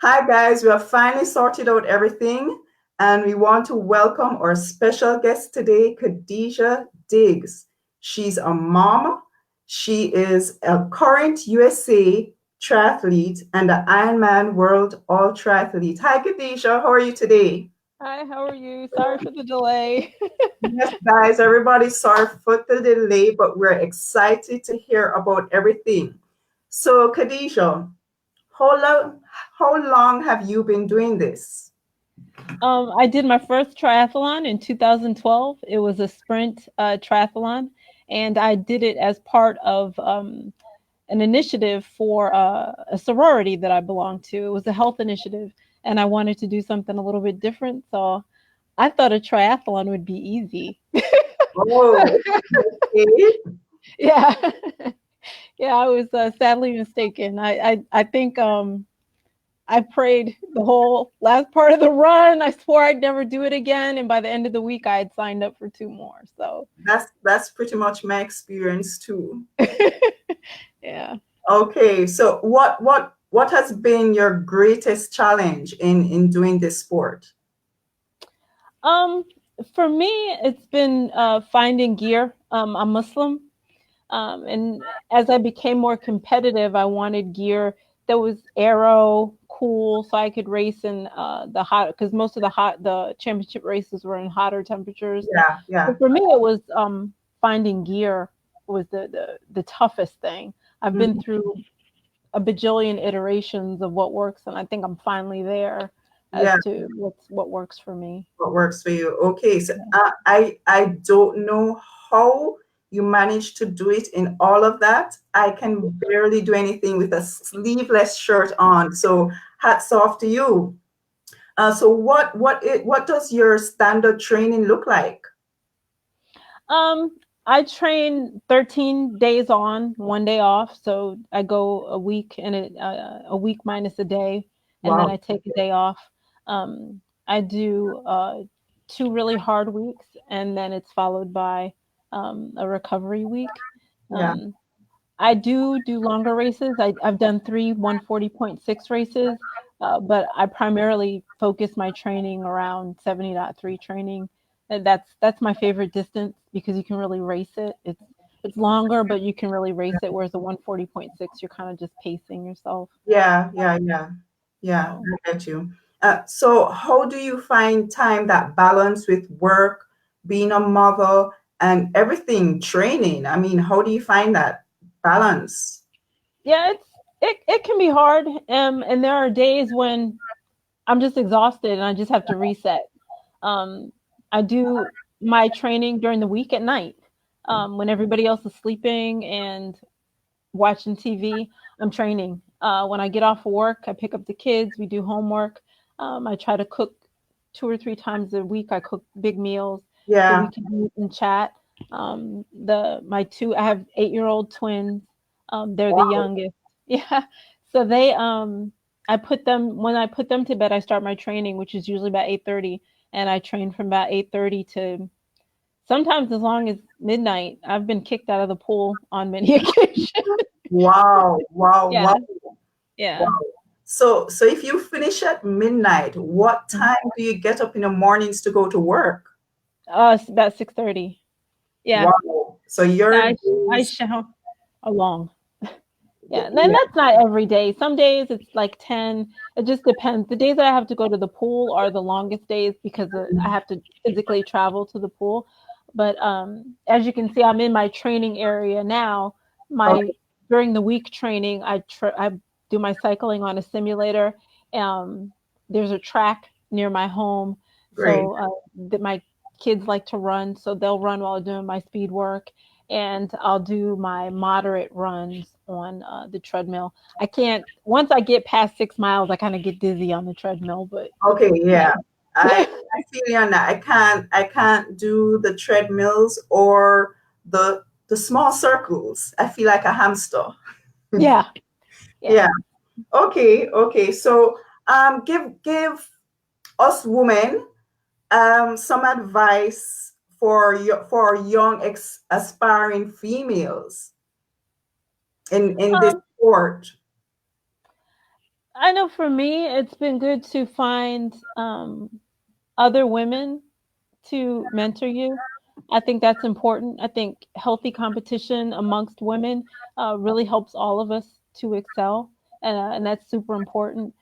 Hi, guys. We have finally sorted out everything, and we want to welcome our special guest today, Kahdijah Diggs. She's a mom. She is a current USA triathlete and the Ironman World All Triathlete. Hi, Kahdijah. How are you today? Hi, how are you? Sorry for the delay. Yes, guys, everybody's sorry for the delay, but we're excited to hear about everything. So, Khadijah, how long, how long have you been doing this? I did my first triathlon in 2012. It was a sprint triathlon, and I did it as part of an initiative for a sorority that I belonged to. It was a health initiative, and I wanted to do something a little bit different. So I thought a triathlon would be easy. Oh, okay. Yeah, yeah, I was sadly mistaken. I think I prayed the whole last part of the run. I swore I'd never do it again, and by the end of the week, I had signed up for two more. So, That's pretty much my experience too. yeah. Okay, so what has been your greatest challenge in doing this sport? Um, for me, it's been finding gear. I'm Muslim, and as I became more competitive, I wanted gear that was aero cool, so I could race in the hot. Because most of the championship races were in hotter temperatures. Yeah, So yeah. for me, it was finding gear was the toughest thing. I've been Mhm. through a bajillion iterations of what works, and I think I'm finally there Yeah, as to what works for me. what works for you? Okay, so Yeah. I don't know how you managed to do it in all of that. I can barely do anything with a sleeveless shirt on. So hats off to you. So what does your standard training look like? Um, I train 13 days on, 1 day off. So I go a week and a week minus a day, and then Wow. I take a day off. I do 2 really hard weeks, and then it's followed by a recovery week. Yeah. Um, I do longer races. I've done three 140.6 races, but I primarily focus my training around 70.3 training. And that's my favorite distance because you can really race it. It's longer, but you can really race it. Whereas the 140.6, you're kind of just pacing yourself. Yeah, So I get you. So how do you find time that balance with work, being a mother, and everything, training? I mean, how do you find that balance? yeah, it can be hard. And there are days when I'm just exhausted and I just have to reset. Um, I do my training during the week at night when everybody else is sleeping and watching TV. I'm training. When I get off of work, I pick up the kids. We do homework. I try to cook 2 or 3 times a week. I cook big meals so we Yeah, can eat and chat. The my two I have 8-year-old twins. They're the wow, youngest. Yeah. So they I put them when I put them to bed. I start my training, which is usually about 8:30, and I train from about 8:30 to sometimes as long as midnight. I've been kicked out of the pool on many occasions. wow, wow, wow, Yeah, yeah. wow. So if you finish at midnight, what time do you get up in the mornings to go to work? It's about 6:30. Yeah, Wow. So your I days, shower along. Yeah, and then that's not every day. Some days it's like 10. It just depends. The days that I have to go to the pool are the longest days because I have to physically travel to the pool. But as you can see, I'm in my training area now. okay, My during the week training, I do my cycling on a simulator. Um, there's a track near my home, great. so that my kids like to run, so they'll run while doing my speed work, and I'll do my moderate runs on the treadmill. I can't once I get past 6 miles, I kind of get dizzy on the treadmill, but Okay, yeah. yeah. I feel you on that. I can't do the treadmills or the small circles. I feel like a hamster. Yeah, Yeah. yeah. Okay, okay. So give us women some advice for young aspiring females in this Um, sport. I know for me, it's been good to find other women to mentor you. I think that's important. I think healthy competition amongst women really helps all of us to excel, and that's super important.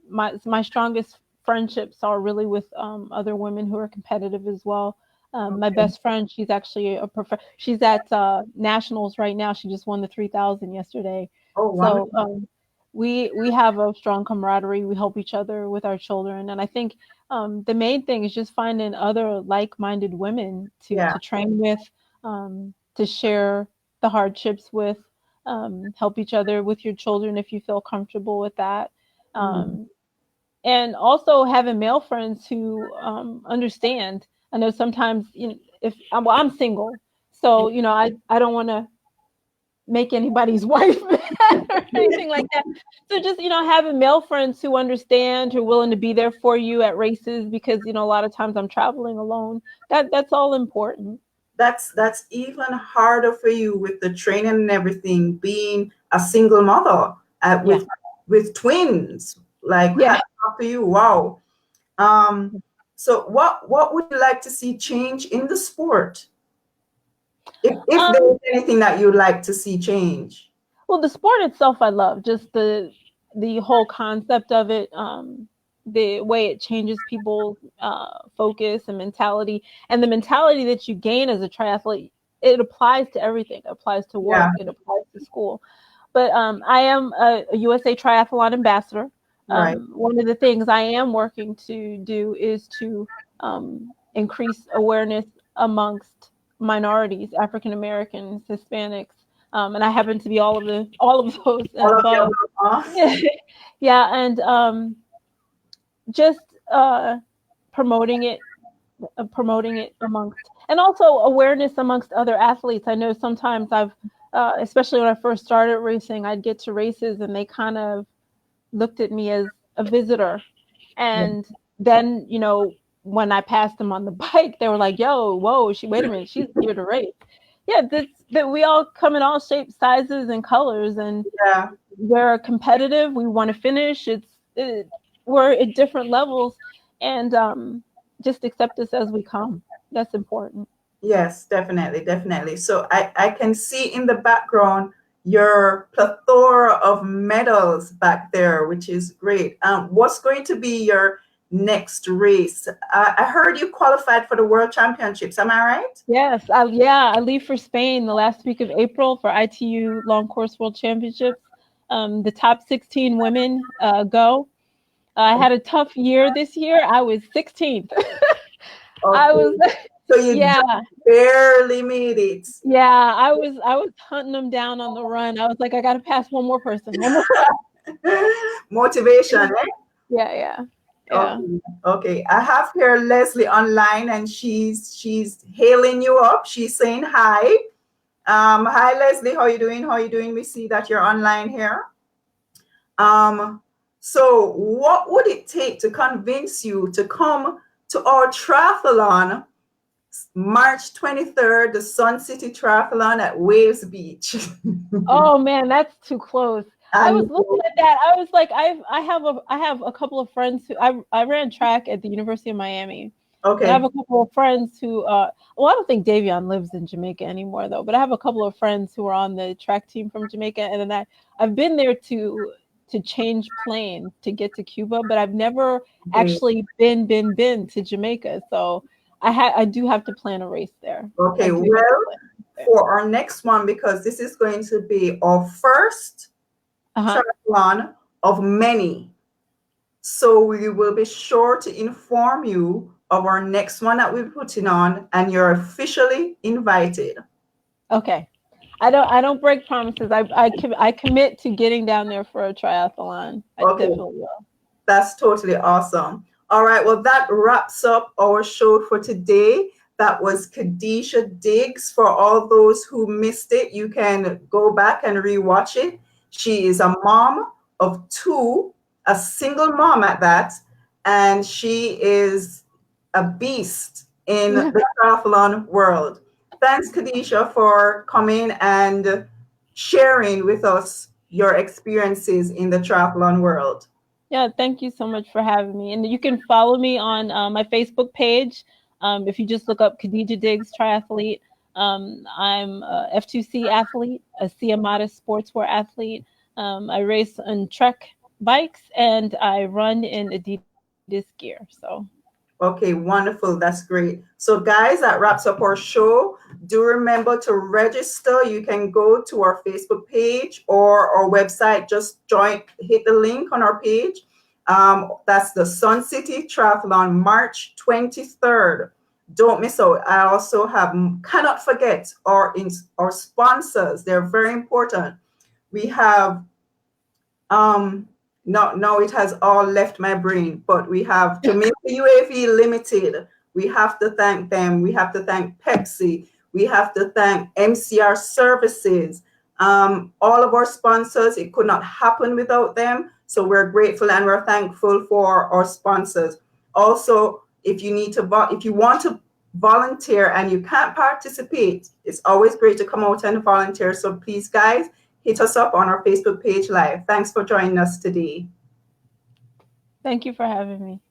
My strongest friendships are really with other women who are competitive as well. My Okay. best friend, she's actually she's at nationals right now. She just won the 3,000 yesterday. Oh, So wonderful. we have a strong camaraderie. We help each other with our children, and I think the main thing is just finding other like-minded women Yeah. to train with, to share the hardships with, help each other with your children if you feel comfortable with that. Mm. Um, and also having male friends who understand. I know sometimes, you know, if well, I'm single, so you know, I don't want to make anybody's wife mad or anything like that. So just, you know, having male friends who understand, who are willing to be there for you at races because, you know, a lot of times I'm traveling alone. That's all important. That's even harder for you with the training and everything, being a single mother Yeah. with twins. Like Yeah. hats off to you. Wow. Um, so what would you like to see change in the sport? If there Um, is anything that you'd like to see change. well, the sport itself, I love just the whole concept of it, the way it changes people's focus and mentality, and the mentality that you gain as a triathlete. It applies to everything. It applies to Yeah, work. It applies to school. But I am a USA Triathlon ambassador. right. One of the things I am working to do is to increase awareness amongst minorities, African Americans, Hispanics, and I happen to be all of those and All of the above. above, huh? Yeah, yeah, and just promoting it, promoting it amongst, and also awareness amongst other athletes. I know sometimes especially when I first started racing, I'd get to races and they kind of looked at me as a visitor. Yeah. And then, you know, when I passed them on the bike, they were like, yo, whoa, wait a minute, she's here to race. Yeah, that we all come in all shapes, sizes, and colors, and Yeah. we're competitive. We want to finish. We're at different levels, and just accept us as we come. That's important. Yes, definitely, definitely. So I can see in the background your plethora of medals back there, which is great. What's going to be your next race? I heard you qualified for the World Championships. Am I right? Yes, I leave for Spain the last week of April for ITU Long Course World Championships. The top 16 women go. I had a tough year this year. I was 16th. I was, Okay. So you yeah, just barely made it. yeah. I was hunting them down on the run. I was like, I got to pass one more person, one more. Motivation, eh? Yeah, yeah, yeah. Okay, okay. I have here Leslie online, and she's hailing you up. She's saying hi. Hi Leslie, how you doing? How you doing? We see that you're online here. Um, so what would it take to convince you to come to our triathlon March 23rd, the Sun City Triathlon at Waves Beach? Oh man, that's too close. I And was looking at that. I was like, I have a couple of friends who I ran track at the University of Miami, and I have okay, a couple of friends who well, I don't think Davion lives in Jamaica anymore though, but I have a couple of friends who are on the track team from Jamaica, and then I've been there to change planes to get to Cuba, but I've never okay, actually been to Jamaica. So I do have to plan a race there. I okay. do have to Well, plan a race there. for our next one, because this is going to be our first Uh-huh. triathlon of many. So we will be sure to inform you of our next one that we're putting on, and you're officially invited. Okay. I don't break promises. I commit to getting down there for a triathlon. I Okay, definitely will. that's totally awesome. All right, well, that wraps up our show for today. That was Kahdijah Diggs. For all those who missed it, you can go back and rewatch it. She is a mom of two, a single mom at that, and she is a beast in the triathlon world. Thanks, Khadijah, for coming and sharing with us your experiences in the triathlon world. Yeah, thank you so much for having me. And you can follow me on my Facebook page. If you just look up Kahdijah Diggs Triathlete, I'm a F2C athlete, a Siamata sportswear athlete. I race on Trek bikes and I run in Adidas gear. So Okay, wonderful. That's great. So, guys, that wraps up our show. Do remember to register. You can go to our Facebook page or our website. Just join, hit the link on our page. That's the Sun City Triathlon, March 23rd. Don't miss out. I also cannot forget our sponsors. They're very important. We have no, it has all left my brain, but we have Jamaica UAV Limited. We have to thank them. We have to thank Pepsi. We have to thank MCR Services. All of our sponsors, it could not happen without them. So we're grateful and we're thankful for our sponsors. Also, if you want to volunteer and you can't participate, it's always great to come out and volunteer. So please, guys, hit us up on our Facebook page live. Thanks for joining us today. thank you for having me.